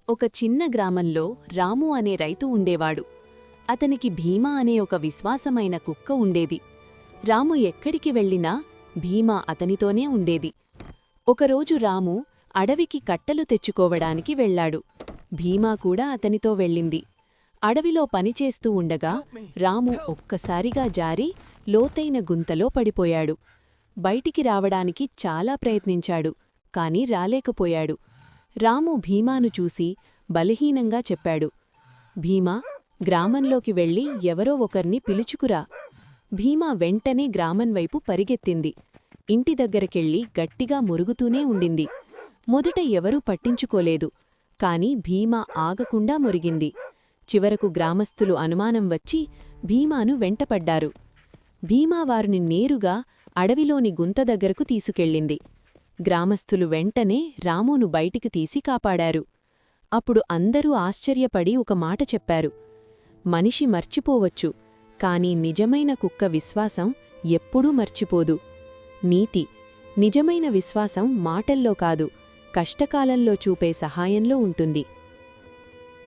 ఒక చిన్న గ్రామంలో రాము అనే రైతు ఉండేవాడు. అతనికి భీమా అనే ఒక విశ్వాసమైన కుక్క ఉండేది. రాము ఎక్కడికి వెళ్ళినా భీమా అతనితోనే ఉండేది. ఒకరోజు రాము అడవికి కట్టెలు తెచ్చుకోవడానికి వెళ్ళాడు. భీమా కూడా అతనితో వెళ్ళింది. అడవిలో పనిచేస్తూ ఉండగా రాము ఒక్కసారిగా జారి లోతైన గుంతలో పడిపోయాడు. బయటికి రావడానికి చాలా ప్రయత్నించాడు, కాని రాలేకపోయాడు. రాము భీమాను చూసి బలహీనంగా చెప్పాడు, భీమా, గ్రామంలోకి వెళ్ళి ఎవరో ఒకర్ని పిలుచుకురా. భీమా వెంటనే గ్రామంవైపు పరిగెత్తింది. ఇంటి దగ్గరకెళ్ళి గట్టిగా మురుగుతూనే ఉండింది. మొదట ఎవరూ పట్టించుకోలేదు, కాని భీమా ఆగకుండా మురిగింది. చివరకు గ్రామస్థులు అనుమానం వచ్చి భీమాను వెంటపడ్డారు. భీమా వారిని నేరుగా అడవిలోని గుంత దగ్గరకు తీసుకెళ్ళింది. గ్రామస్థులు వెంటనే రామును బయటికి తీసి కాపాడారు. అప్పుడు అందరూ ఆశ్చర్యపడి ఒక మాట చెప్పారు, మనిషి మర్చిపోవచ్చు, కాని నిజమైన కుక్క విశ్వాసం ఎప్పుడూ మర్చిపోదు. నీతి: నిజమైన విశ్వాసం మాటల్లో కాదు, కష్టకాలంలో చూపే సహాయంలో ఉంటుంది.